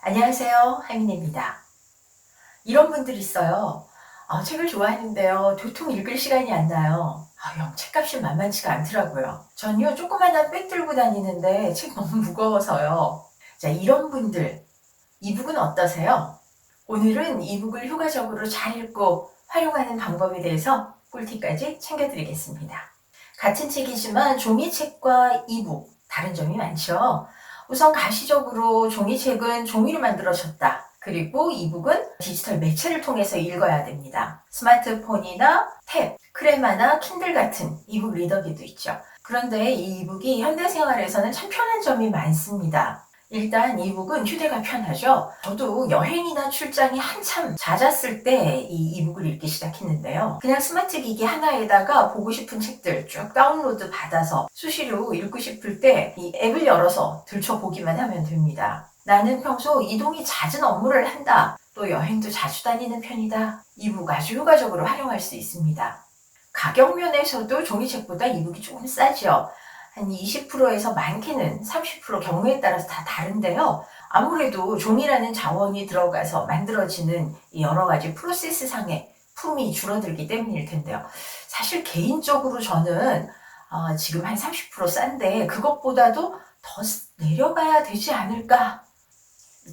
안녕하세요, 하민입니다. 이런 분들 있어요. 책을 좋아하는데요. 도통 읽을 시간이 안 나요. 영 책값이 만만치가 않더라고요. 전요 조그만한 백 들고 다니는데 책 너무 무거워서요. 자, 이런 분들 이북은 어떠세요? 오늘은 이북을 효과적으로 잘 읽고 활용하는 방법에 대해서 꿀팁까지 챙겨드리겠습니다. 같은 책이지만 종이책과 이북 다른 점이 많죠. 우선 가시적으로 종이책은 종이로 만들어졌다. 그리고 이북은 디지털 매체를 통해서 읽어야 됩니다. 스마트폰이나 탭, 크레마나 킨들 같은 이북 리더기도 있죠. 그런데 이 이북이 현대생활에서는 참 편한 점이 많습니다. 일단 이북은 휴대가 편하죠. 저도 여행이나 출장이 한참 잦았을 때 이 이북을 읽기 시작했는데요. 그냥 스마트 기기 하나에다가 보고 싶은 책들 쭉 다운로드 받아서 수시로 읽고 싶을 때 이 앱을 열어서 들춰보기만 하면 됩니다. 나는 평소 이동이 잦은 업무를 한다. 또 여행도 자주 다니는 편이다. 이북 아주 효과적으로 활용할 수 있습니다. 가격 면에서도 종이책보다 이북이 조금 싸죠. 한 20%에서 많게는 30% 경우에 따라서 다 다른데요. 아무래도 종이라는 자원이 들어가서 만들어지는 여러 가지 프로세스상의 품이 줄어들기 때문일 텐데요. 사실 개인적으로 저는 지금 한 30% 싼데 그것보다도 더 내려가야 되지 않을까.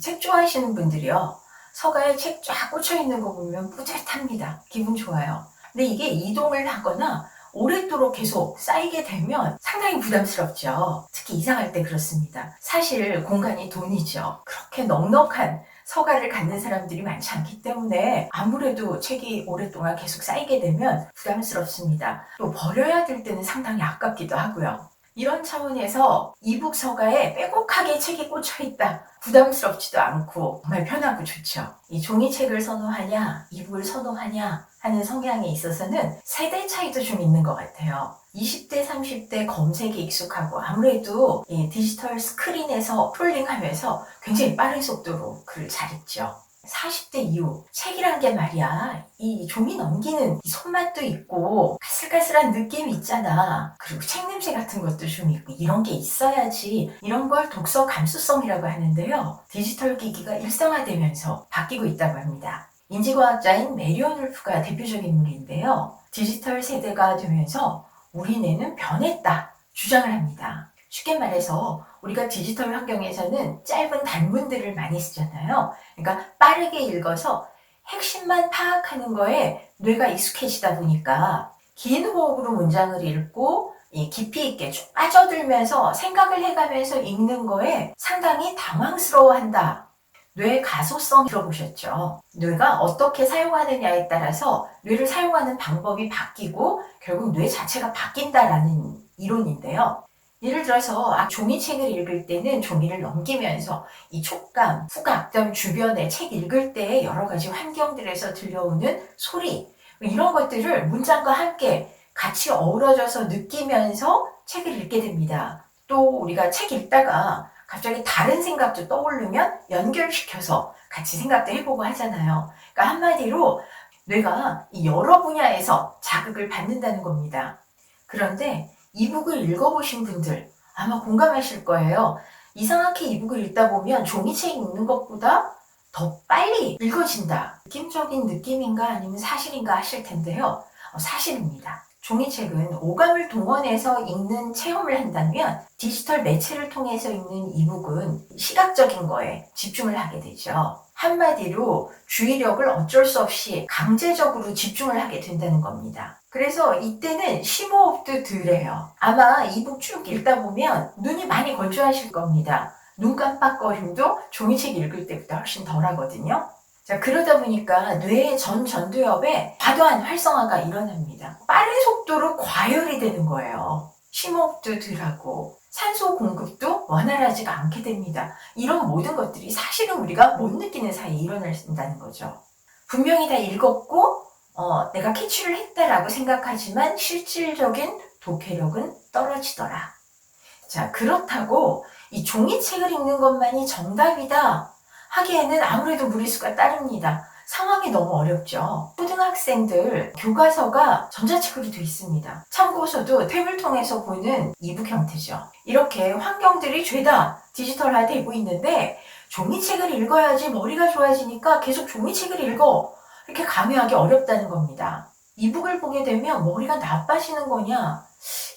책 좋아하시는 분들이요. 서가에 책 쫙 꽂혀 있는 거 보면 뿌듯합니다. 기분 좋아요. 근데 이게 이동을 하거나 오랫도록 계속 쌓이게 되면 상당히 부담스럽죠. 특히 이사할 때 그렇습니다. 사실 공간이 돈이죠. 그렇게 넉넉한 서가를 갖는 사람들이 많지 않기 때문에 아무래도 책이 오랫동안 계속 쌓이게 되면 부담스럽습니다. 또 버려야 될 때는 상당히 아깝기도 하고요. 이런 차원에서 이북 서가에 빼곡하게 책이 꽂혀 있다. 부담스럽지도 않고 정말 편하고 좋죠. 이 종이책을 선호하냐, 이북을 선호하냐 하는 성향에 있어서는 세대 차이도 좀 있는 것 같아요. 20대, 30대 검색에 익숙하고 아무래도 이 디지털 스크린에서 프롤링하면서 굉장히 빠른 속도로 글을 잘 읽죠. 40대 이후 책이란 게 말이야 이 종이 넘기는 이 손맛도 있고 까슬까슬한 느낌이 있잖아. 그리고 책 냄새 같은 것도 좀 있고 이런 게 있어야지. 이런 걸 독서 감수성이라고 하는데요. 디지털 기기가 일상화되면서 바뀌고 있다고 합니다. 인지과학자인 메리온 울프가 대표적인 인물인데요. 디지털 세대가 되면서 우리 뇌는 변했다 주장을 합니다. 쉽게 말해서 우리가 디지털 환경에서는 짧은 단문들을 많이 쓰잖아요. 그러니까 빠르게 읽어서 핵심만 파악하는 거에 뇌가 익숙해지다 보니까 긴 호흡으로 문장을 읽고 깊이 있게 쭉 빠져들면서 생각을 해가면서 읽는 거에 상당히 당황스러워한다. 뇌 가소성 들어보셨죠? 뇌가 어떻게 사용하느냐에 따라서 뇌를 사용하는 방법이 바뀌고 결국 뇌 자체가 바뀐다라는 이론인데요. 예를 들어서 종이책을 읽을 때는 종이를 넘기면서 이 촉감, 후각, 그다음 주변에 책 읽을 때 여러 가지 환경들에서 들려오는 소리 이런 것들을 문장과 함께 같이 어우러져서 느끼면서 책을 읽게 됩니다. 또 우리가 책 읽다가 갑자기 다른 생각도 떠오르면 연결시켜서 같이 생각도 해보고 하잖아요. 그러니까 한마디로 뇌가 여러 분야에서 자극을 받는다는 겁니다. 그런데 이북을 읽어보신 분들 아마 공감하실 거예요. 이상하게 이북을 읽다 보면 종이책 읽는 것보다 더 빨리 읽어진다. 느낌적인 느낌인가 아니면 사실인가 하실 텐데요. 사실입니다. 종이책은 오감을 동원해서 읽는 체험을 한다면 디지털 매체를 통해서 읽는 이북은 시각적인 거에 집중을 하게 되죠. 한마디로 주의력을 어쩔 수 없이 강제적으로 집중을 하게 된다는 겁니다. 그래서 이때는 심호흡도 덜해요. 아마 이북 쭉 읽다 보면 눈이 많이 건조하실 겁니다. 눈 깜빡거림도 종이책 읽을 때보다 훨씬 덜 하거든요. 자, 그러다 보니까 뇌의 전 전두엽에 과도한 활성화가 일어납니다. 빠른 속도로 과열이 되는 거예요. 심호흡도 덜하고 산소 공급도 원활하지가 않게 됩니다. 이런 모든 것들이 사실은 우리가 못 느끼는 사이에 일어난다는 거죠. 분명히 다 읽었고 내가 캐치를 했다라고 생각하지만 실질적인 독해력은 떨어지더라. 자, 그렇다고 이 종이책을 읽는 것만이 정답이다 하기에는 아무래도 무리수가 따릅니다. 상황이 너무 어렵죠. 초등학생들 교과서가 전자책으로 되어 있습니다. 참고서도 탭을 통해서 보는 이북 형태죠. 이렇게 환경들이 죄다 디지털화되고 있는데 종이책을 읽어야지 머리가 좋아지니까 계속 종이책을 읽어. 이렇게 강요하기 어렵다는 겁니다. 이북을 보게 되면 머리가 나빠지는 거냐?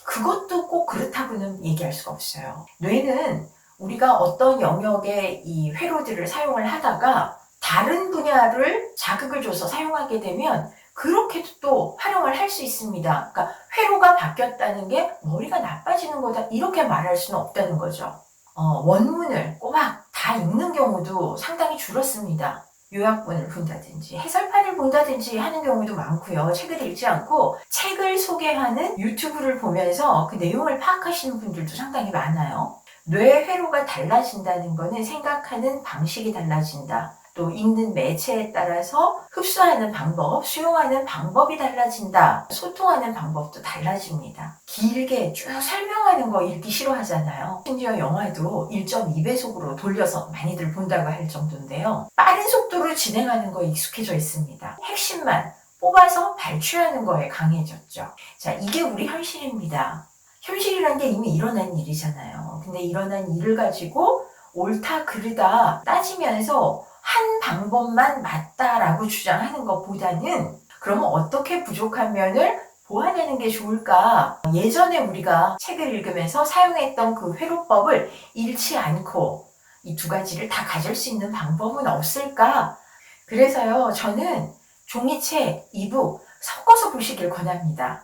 그것도 꼭 그렇다고는 얘기할 수가 없어요. 뇌는 우리가 어떤 영역의 이 회로들을 사용을 하다가 다른 분야를 자극을 줘서 사용하게 되면 그렇게도 또 활용을 할 수 있습니다. 그러니까 회로가 바뀌었다는 게 머리가 나빠지는 거다 이렇게 말할 수는 없다는 거죠. 원문을 꼬박 다 읽는 경우도 상당히 줄었습니다. 요약본을 본다든지 해설판을 본다든지 하는 경우도 많고요. 책을 읽지 않고 책을 소개하는 유튜브를 보면서 그 내용을 파악하시는 분들도 상당히 많아요. 뇌 회로가 달라진다는 거는 생각하는 방식이 달라진다. 또 읽는 매체에 따라서 흡수하는 방법, 수용하는 방법이 달라진다. 소통하는 방법도 달라집니다. 길게 쭉 설명하는 거 읽기 싫어하잖아요. 심지어 영화도 1.2배속으로 돌려서 많이들 본다고 할 정도인데요. 빠른 속도로 진행하는 거에 익숙해져 있습니다. 핵심만 뽑아서 발췌하는 거에 강해졌죠. 자, 이게 우리 현실입니다. 현실이란 게 이미 일어난 일이잖아요. 근데 일어난 일을 가지고 옳다 그르다 따지면서 한 방법만 맞다라고 주장하는 것보다는 그러면 어떻게 부족한 면을 보완하는 게 좋을까? 예전에 우리가 책을 읽으면서 사용했던 그 회로법을 잃지 않고 이 두 가지를 다 가질 수 있는 방법은 없을까? 그래서요, 저는 종이책, 이북 섞어서 보시길 권합니다.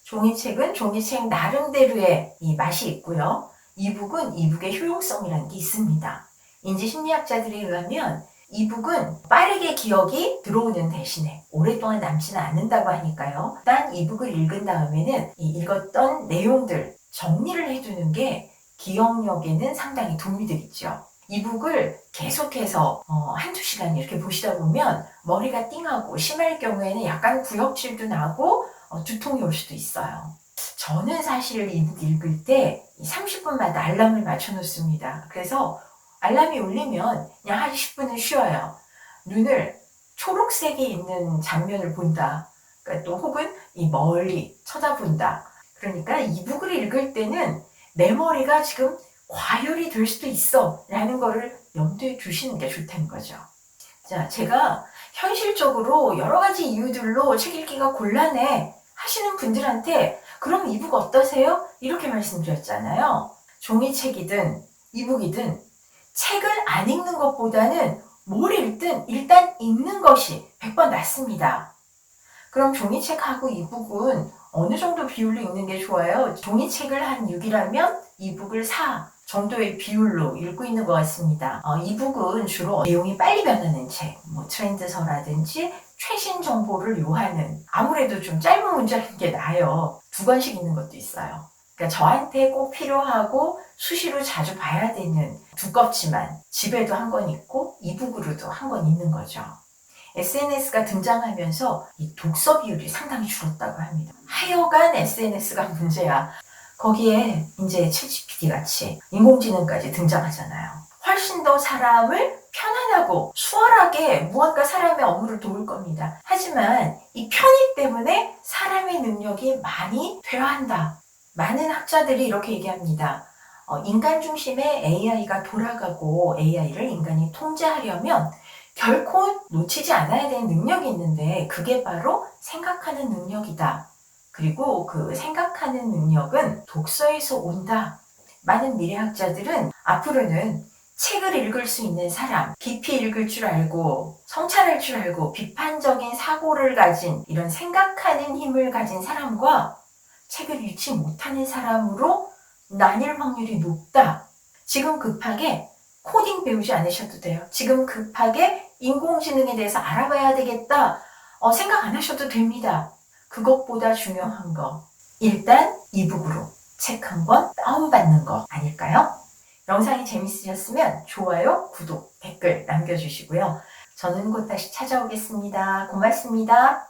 종이책은 종이책 나름대로의 이 맛이 있고요. 이북은 이북의 효용성이라는 게 있습니다. 인지심리학자들에 의하면 이북은 빠르게 기억이 들어오는 대신에 오랫동안 남지는 않는다고 하니까요. 일단 이북을 읽은 다음에는 이 읽었던 내용들 정리를 해두는 게 기억력에는 상당히 도움이 되겠죠. 이북을 계속해서 한두 시간 이렇게 보시다 보면 머리가 띵하고 심할 경우에는 약간 구역질도 나고 두통이 올 수도 있어요. 저는 사실 이북 읽을 때 30분마다 알람을 맞춰 놓습니다. 그래서 알람이 울리면 그냥 한 10분은 쉬어요. 눈을 초록색이 있는 장면을 본다. 그러니까 또 혹은 이 멀리 쳐다본다. 그러니까 이북을 읽을 때는 내 머리가 지금 과열이 될 수도 있어 라는 거를 염두에 두시는 게 좋다는 거죠. 자, 제가 현실적으로 여러 가지 이유들로 책 읽기가 곤란해 하시는 분들한테 그럼 이북 어떠세요? 이렇게 말씀드렸잖아요. 종이책이든 이북이든 책을 안 읽는 것보다는 뭘 읽든 일단 읽는 것이 100번 낫습니다. 그럼 종이책하고 이북은 어느 정도 비율로 읽는 게 좋아요? 종이책을 한 6이라면 이북을 4 정도의 비율로 읽고 있는 것 같습니다. 이북은 주로 내용이 빨리 변하는 책, 트렌드서라든지 최신 정보를 요하는 아무래도 좀 짧은 문장인 게 나아요. 2권씩 읽는 것도 있어요. 그러니까 저한테 꼭 필요하고 수시로 자주 봐야 되는 두껍지만 집에도 한 권 있고 이북으로도 한 권 있는 거죠. SNS가 등장하면서 이 독서 비율이 상당히 줄었다고 합니다. 하여간 SNS가 문제야. 거기에 이제 챗GPT 같이 인공지능까지 등장하잖아요. 훨씬 더 사람을 편안하고 수월하게 무언가 사람의 업무를 도울 겁니다. 하지만 이 편의 때문에 사람의 능력이 많이 퇴화한다. 많은 학자들이 이렇게 얘기합니다. 인간 중심의 AI가 돌아가고 AI를 인간이 통제하려면 결코 놓치지 않아야 되는 능력이 있는데 그게 바로 생각하는 능력이다. 그리고 그 생각하는 능력은 독서에서 온다. 많은 미래학자들은 앞으로는 책을 읽을 수 있는 사람, 깊이 읽을 줄 알고 성찰할 줄 알고 비판적인 사고를 가진 이런 생각하는 힘을 가진 사람과 책을 읽지 못하는 사람으로 나뉠 확률이 높다. 지금 급하게 코딩 배우지 않으셔도 돼요. 지금 급하게 인공지능에 대해서 알아봐야 되겠다. 생각 안 하셔도 됩니다. 그것보다 중요한 거 일단 이북으로 책 한 권 다운받는 거 아닐까요? 영상이 재밌으셨으면 좋아요, 구독, 댓글 남겨주시고요. 저는 곧 다시 찾아오겠습니다. 고맙습니다.